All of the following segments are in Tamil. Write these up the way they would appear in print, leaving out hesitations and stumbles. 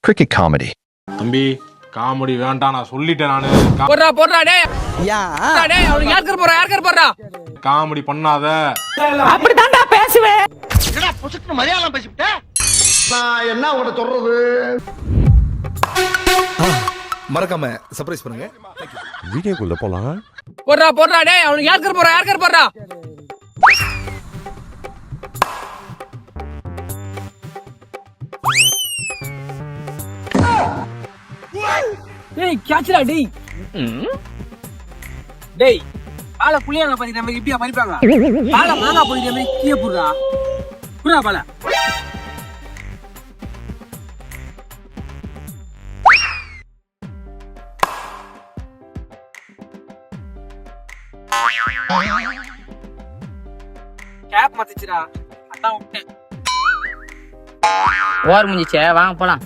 cricket comedy. தம்பி காமெடி வேண்டாம் நான் சொல்லிட்டேன் நானு. போடுறா டேய். டேய் அவனுக்கு யார் போறா? காமெடி பண்ணாத. அப்படிதான்டா பேசுவேன். என்னடா பொசுக்கு மரியாதை பேசிவிட்ட? நான் என்ன உங்கள்ட்ட சொல்றது? மறக்காம சர்ப்ரைஸ் பண்ணுங்க. வீடியோக்குள்ள போலாம். போடுறா டேய் அவனுக்கு யார் போறா? டேய் கேட்ச்டா டேய். டேய் பால புளியாங்க பாத்தீங்க நம்ம இப்படியா பறிப்பாங்க. பால மாங்கா போயிட்ட மாதிரி கீழ புடுறா. புடுறா பால. கேப் மாத்திச்சுடா. அதான் விட்டேன். ஓர் முடிஞ்சே வாங்க போலாம்.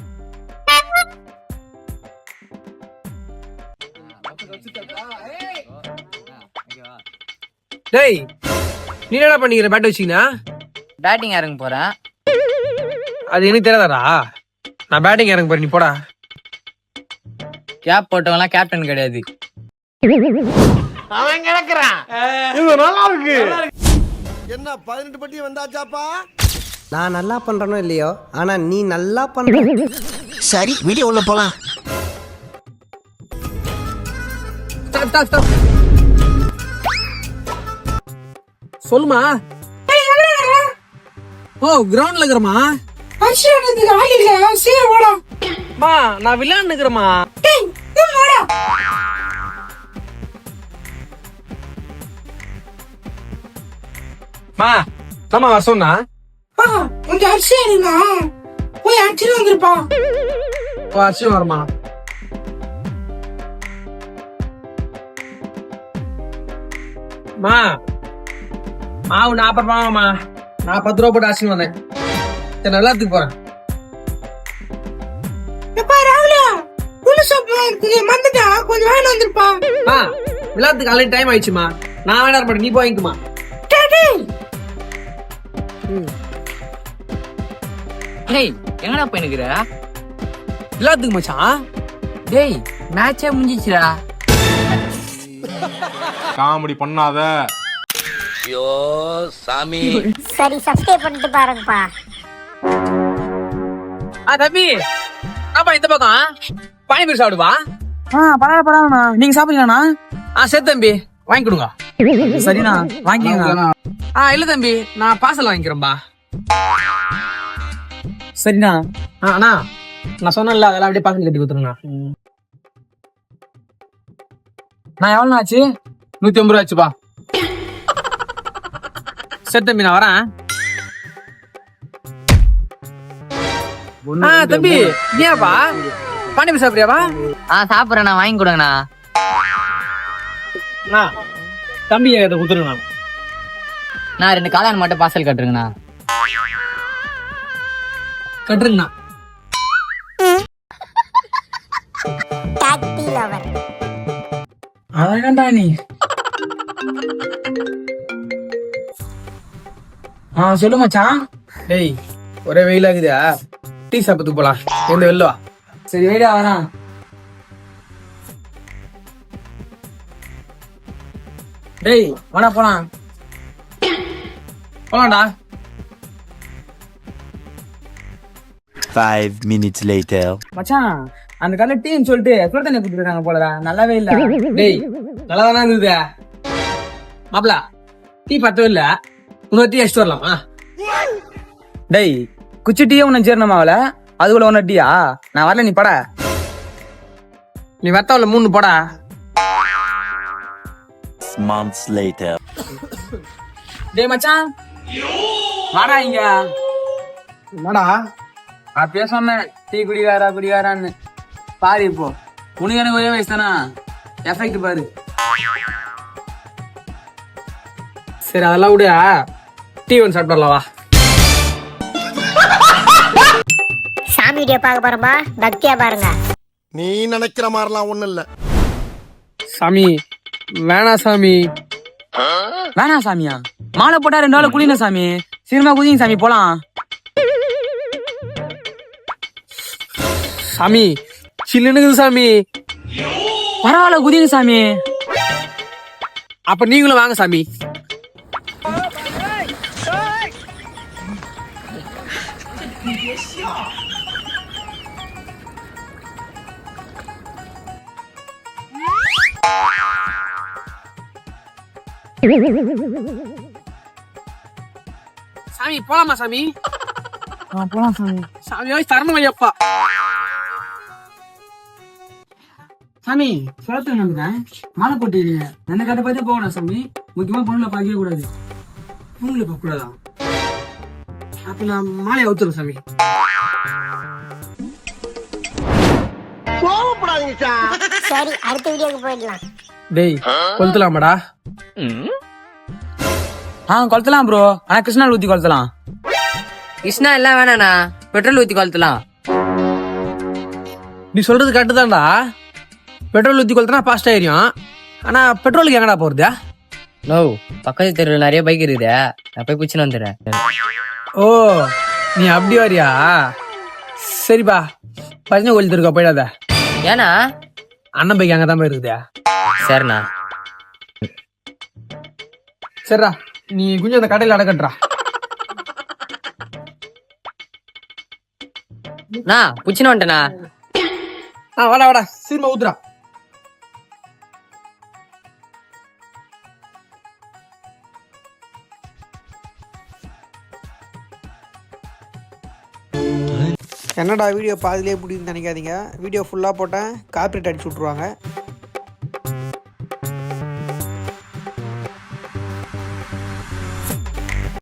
டேய் நீ என்னடா பண்ணிக்கிற பேட் வச்சீங்கன்னா? பேட்டிங் இறங்க போறேன். அது எனக்கு தெரியாதாடா. நான் பேட்டிங் இறங்க போறேன், நீ போடா. கேப் போட்டவங்கலாம் கேப்டன் கிடையாது. அவன் கிடக்குறான். இது நல்லா இருக்கு. என்ன 18 பட்டி வந்தாச்சாப்பா? நான் நல்லா பண்றனோ இல்லையோ, ஆனா நீ நல்லா பண்ற. சரி வீடியோ உள்ள போலாம். ஸ்டாப். சொல்லுமா. ஓ கிரவுண்ட்ல இருக்கறமா? மா நான் விளையாண்டு இருக்கறமா. மா நம்ம வர சொன்னா கொஞ்சம் அரிசி எடுங்க, போய் அரிசி வந்துருப்பா. அரிசி வரமா? மா மாவு 40 ரூபாமா. நான் 10 ரூபா போட்டு அரிசி வந்தேன். சரி எல்லாத்துக்கு போறேன். எப்பா ராகுலா, புளி சோப்பு இருக்குது மறந்துட்டா, கொஞ்சம் வாங்கிட்டு வந்துருப்பா. மா விளையாட்டுக்கு ஆல்ரெடி டைம் ஆயிடுச்சுமா. நான் வேணா இருப்பேன், நீ போய்க்குமா. டேய் எங்கடா போயினுக்குற? விளையாட்டுக்கு மச்சான். டேய் மேட்சே முடிஞ்சிச்சுடா. காமெடி பண்ணாத. சரி சப்ஸ்கிரைப் பண்ணிட்டு பாருங்கப்பா. தம்பி அப்பா இந்த பக்கம் பானிபூரி சாப்பிடுவா. பரவாயில்ல நீங்க சாப்பிடுங்கண்ணா. சரி தம்பி வாங்கி கொடுங்க. சரிண்ணா வாங்கிக்கோங்க. இல்ல தம்பி நான் பார்சல் வாங்கிக்கிறேன்பா. சரிண்ணா. அண்ணா நான் சொன்னேன்ல அதெல்லாம் அப்படியே பார்சல் கட்டி கொடுத்துருங்க. நான் எவ்வளோ ஆச்சு? 150 ரூபா ஆச்சுப்பா. சரி தம்பி நான் வரேன். தம்பி நீயாப்பா பானிபூரி சாப்பிடுறியாப்பா? சாப்பிட்றேன், நான் வாங்கி கொடுங்கண்ணா. தம்பி அதை கொடுத்துருங்க. நான் 2 காளான் மட்டும் பார்சல் கட்டுருங்கண்ணா. கட்டுருங்கண்ணா. டாக்டி லவர். அழகண்டா நீ. சொல்லு மச்சான். டேய் ஒரே வெயில் ஆகுதா, டீ சாப்பிட்டுக்கு போலாம். எந்த வெள்ளவா? சரி வெயிடா வரான். டேய் வாடா போலாம். போலாம்டா. 5 minutes later. மச்சான் அந்த கல்ல டீன்னு சொல்லிட்டு சுட தண்ணி குடுத்துருக்காங்க போலடா. நல்லாவே இல்ல. டேய் நல்லா தானே இருந்தது மாப்பிள. டீ பத்தவே இல்ல, இன்னொரு டீ அடிச்சுட்டு வரலாமா? டேய் குச்சி டீயே உன்னை சேரணுமாவல, அதுக்குள்ள ஒன்னு டீயா? நான் வரல, நீ பட. நீ வத்தவல 3 போடா. Months later. டேய் மச்சான் வாடா இங்க. என்னடா அப்பயே சொன்னேன் டீ குடிகாரான்னு. பாரு இப்போ உனக்கு எனக்கு ஒரே வயசு தானா? எஃபெக்ட் பாரு. சரி அதெல்லாம் விடு, டீ ஒன்று சாப்பிடலாம் வா. சாமி வீடியோ பார்க்க போறோம்பா, பக்தியா பாருங்க. நீ நினைக்கிற மாதிரிலாம் ஒண்ணும் இல்ல சாமி. வேணா சாமி. வேணா சாமியா? மாலை போட்டா 2 நாள் குளின சாமி. சீக்கிரமா குதிங்க சாமி போலாம். சாமி சில்லுன்னு சாமி. பரவாயில்ல குதிங்க சாமி. அப்ப நீங்களும் வாங்க சாமி. சாமி போலாமா சாமி? போலாம் சாமி. சாமி தரணும் ஐயப்பா. சாமி சொல்ல நம்புறேன் மாலை போட்டுறீங்க என்ன கட்ட பார்த்து போகணும் சாமி. முக்கியமா பொண்ணுல பார்க்கவே கூடாது. பொண்ணுல பார்க்க கூடாதா? அப்ப நான் மாலையை அவுத்துறேன் சாமி. கோவப்படாதீங்க சார். சரி அடுத்த வீடியோக்கு போயிடலாம். டேய் கொளுத்தலாமாடா? கொளுத்தலாம் ப்ரோ. ஆனா கிருஷ்ணால் ஊத்தி கொளுத்தலாம். கிருஷ்ணா எல்லாம் வேணாண்ணா, பெட்ரோல் ஊத்தி கொளுத்தலாம். நீ சொல்றது கரெக்டு தான்டா. பெட்ரோல் ஊத்தி கொளுத்தினா ஃபாஸ்ட் ஆயிரும். ஆனா பெட்ரோலுக்கு எங்கடா போறது? நோ, பக்கத்து தெருவில் நிறைய பைக் இருக்குதே, நான் போய் பிடிச்சின்னு வந்துடுறேன். ஓ நீ அப்படி வரியா? சரிப்பா, பசங்க கோயில் இருக்கா போயிடாத. ஏன்னா அண்ணன் பைக் அங்கதான் போய் இருக்குதே. சரிண்ணா. சரிடா, நீ கொஞ்சம் அந்த கடையில் அடக்கட்டுறா. பிடிச்சின்னு வந்துட்டேண்ணா. வாடா வாடா, சீக்கிரமா ஊத்துறா. என்னடா வீடியோ பாதிலே பிடிக்குன்னு நினைக்காதீங்க. வீடியோ ஃபுல்லாக போட்டேன் காப்பிரைட் அடிச்சு விட்ருவாங்க.